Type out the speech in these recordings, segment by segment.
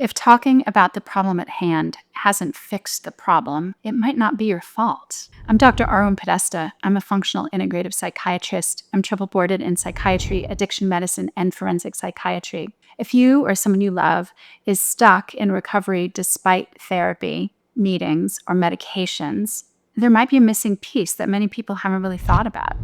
If talking about the problem at hand hasn't fixed the problem, it might not be your fault. I'm Dr. Arwen Podesta. I'm a functional integrative psychiatrist. I'm triple boarded in psychiatry, addiction medicine, and forensic psychiatry. If you or someone you love is stuck in recovery despite therapy, meetings, or medications, there might be a missing piece that many people haven't really thought about.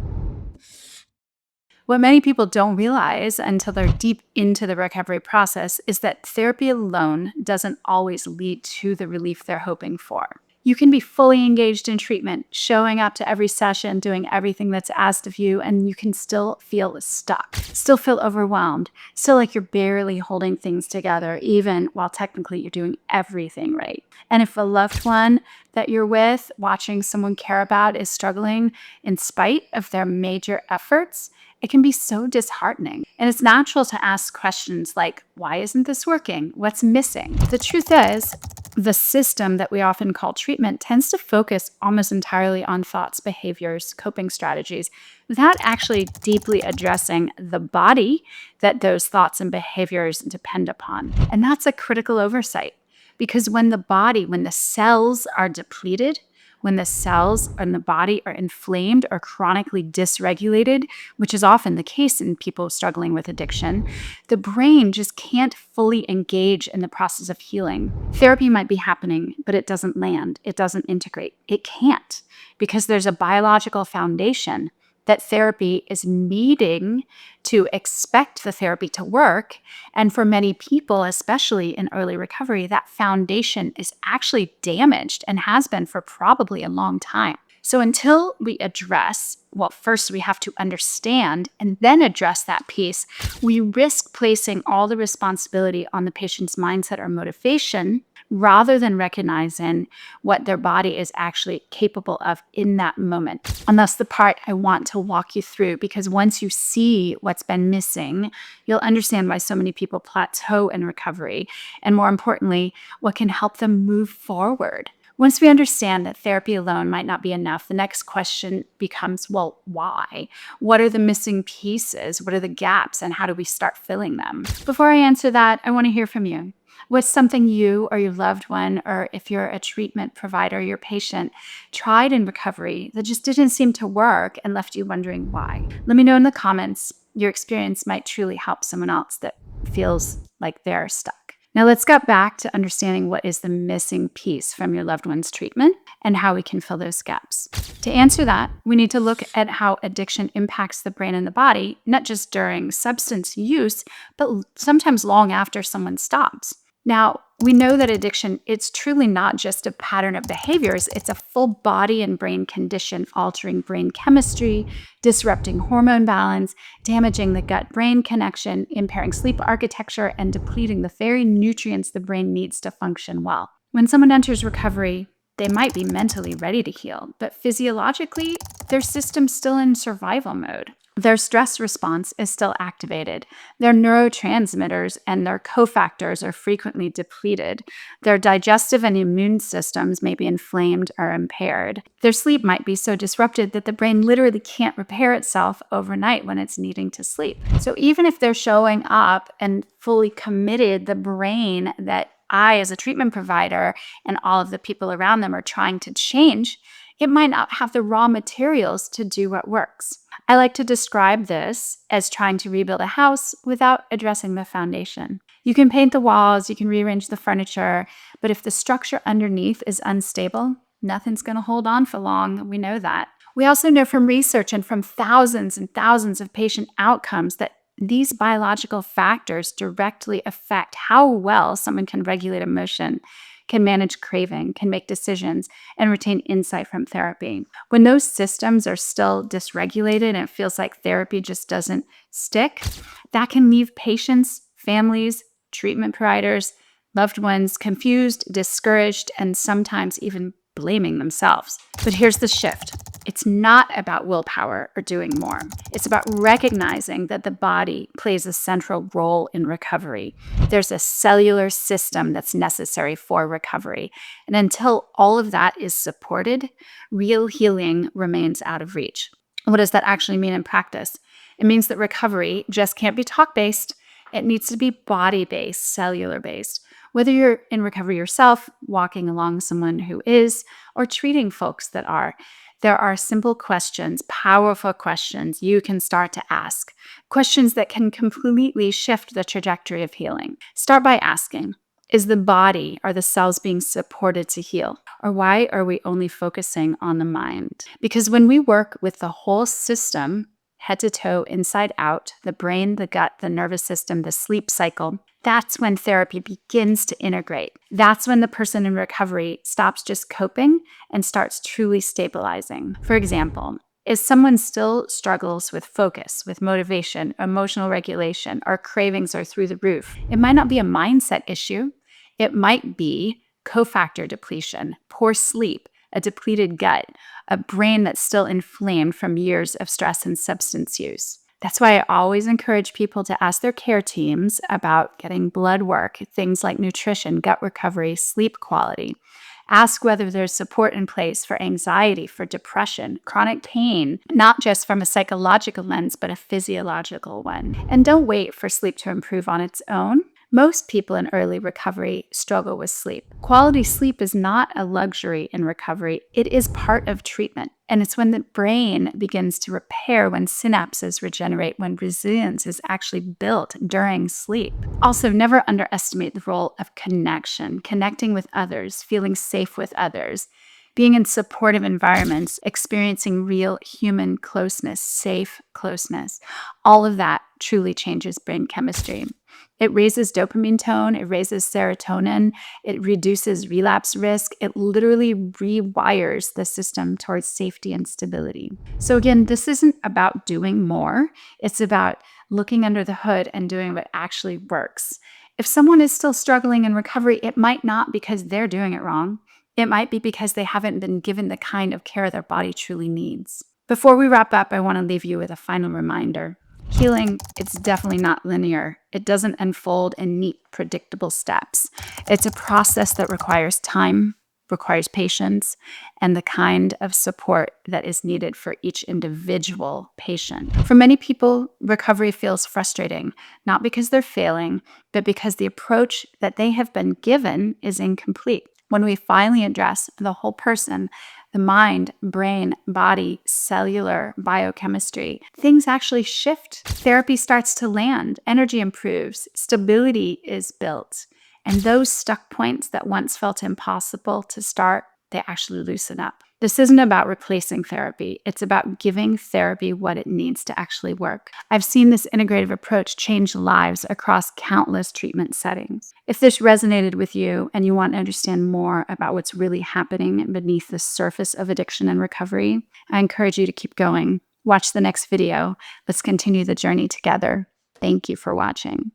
What many people don't realize until they're deep into the recovery process is that therapy alone doesn't always lead to the relief they're hoping for. You can be fully engaged in treatment, showing up to every session, doing everything that's asked of you, and you can still feel stuck, still feel overwhelmed, still like you're barely holding things together, even while technically you're doing everything right. And if a loved one that you're with, watching someone care about, is struggling in spite of their major efforts, it can be so disheartening. And it's natural to ask questions like, why isn't this working? What's missing? The truth is, the system that we often call treatment tends to focus almost entirely on thoughts, behaviors, coping strategies, without actually deeply addressing the body that those thoughts and behaviors depend upon. And that's a critical oversight, because when the cells are depleted, when the cells in the body are inflamed or chronically dysregulated, which is often the case in people struggling with addiction, the brain just can't fully engage in the process of healing. Therapy might be happening, but it doesn't land. It doesn't integrate. It can't, because there's a biological foundation that therapy is needing to expect the therapy to work. And for many people, especially in early recovery, that foundation is actually damaged and has been for probably a long time. So until we address, well, first we have to understand and then address that piece, we risk placing all the responsibility on the patient's mindset or motivation rather than recognizing what their body is actually capable of in that moment. And that's the part I want to walk you through, because once you see what's been missing, you'll understand why so many people plateau in recovery, and more importantly, what can help them move forward. Once we understand that therapy alone might not be enough, the next question becomes, well, why? What are the missing pieces? What are the gaps? And how do we start filling them? Before I answer that, I want to hear from you. What's something you or your loved one, or if you're a treatment provider, your patient, tried in recovery that just didn't seem to work and left you wondering why? Let me know in the comments. Your experience might truly help someone else that feels like they're stuck. Now let's get back to understanding what is the missing piece from your loved one's treatment and how we can fill those gaps. To answer that, we need to look at how addiction impacts the brain and the body, not just during substance use, but sometimes long after someone stops. Now, we know that addiction, it's truly not just a pattern of behaviors. It's a full body and brain condition, altering brain chemistry, disrupting hormone balance, damaging the gut-brain connection, impairing sleep architecture, and depleting the very nutrients the brain needs to function well. When someone enters recovery, they might be mentally ready to heal, but physiologically, their system's still in survival mode. Their stress response is still activated. Their neurotransmitters and their cofactors are frequently depleted. Their digestive and immune systems may be inflamed or impaired. Their sleep might be so disrupted that the brain literally can't repair itself overnight when it's needing to sleep. So even if they're showing up and fully committed, the brain that I, as a treatment provider, and all of the people around them are trying to change, it might not have the raw materials to do what works. I like to describe this as trying to rebuild a house without addressing the foundation. You can paint the walls, you can rearrange the furniture, but if the structure underneath is unstable, nothing's going to hold on for long. We know that. We also know from research and from thousands and thousands of patient outcomes that these biological factors directly affect how well someone can regulate emotion, can manage craving, can make decisions, and retain insight from therapy. When those systems are still dysregulated and it feels like therapy just doesn't stick, that can leave patients, families, treatment providers, loved ones confused, discouraged, and sometimes even blaming themselves. But here's the shift. It's not about willpower or doing more. It's about recognizing that the body plays a central role in recovery. There's a cellular system that's necessary for recovery. And until all of that is supported, real healing remains out of reach. What does that actually mean in practice? It means that recovery just can't be talk-based. It needs to be body-based, cellular-based. Whether you're in recovery yourself, walking along someone who is, or treating folks that are, there are simple questions, powerful questions you can start to ask. Questions that can completely shift the trajectory of healing. Start by asking, is the body, are the cells being supported to heal? Or why are we only focusing on the mind? Because when we work with the whole system, head to toe, inside out, the brain, the gut, the nervous system, the sleep cycle, that's when therapy begins to integrate. That's when the person in recovery stops just coping and starts truly stabilizing. For example, if someone still struggles with focus, with motivation, emotional regulation, or cravings are through the roof, it might not be a mindset issue. It might be cofactor depletion, poor sleep, a depleted gut, a brain that's still inflamed from years of stress and substance use. That's why I always encourage people to ask their care teams about getting blood work, things like nutrition, gut recovery, sleep quality. Ask whether there's support in place for anxiety, for depression, chronic pain, not just from a psychological lens, but a physiological one. And don't wait for sleep to improve on its own. Most people in early recovery struggle with sleep. Quality sleep is not a luxury in recovery. It is part of treatment. And it's when the brain begins to repair, when synapses regenerate, when resilience is actually built during sleep. Also, never underestimate the role of connection, connecting with others, feeling safe with others, being in supportive environments, experiencing real human closeness, safe closeness. All of that truly changes brain chemistry. It raises dopamine tone, it raises serotonin, it reduces relapse risk, it literally rewires the system towards safety and stability. So again, this isn't about doing more, it's about looking under the hood and doing what actually works. If someone is still struggling in recovery, it might not because they're doing it wrong. It might be because they haven't been given the kind of care their body truly needs. Before we wrap up, I want to leave you with a final reminder. Healing, it's definitely not linear. It doesn't unfold in neat, predictable steps. It's a process that requires time, requires patience, and the kind of support that is needed for each individual patient. For many people, recovery feels frustrating, not because they're failing, but because the approach that they have been given is incomplete. When we finally address the whole person, the mind, brain, body, cellular, biochemistry, things actually shift. Therapy starts to land, energy improves, stability is built. And those stuck points that once felt impossible to start, they actually loosen up. This isn't about replacing therapy. It's about giving therapy what it needs to actually work. I've seen this integrative approach change lives across countless treatment settings. If this resonated with you and you want to understand more about what's really happening beneath the surface of addiction and recovery, I encourage you to keep going. Watch the next video. Let's continue the journey together. Thank you for watching.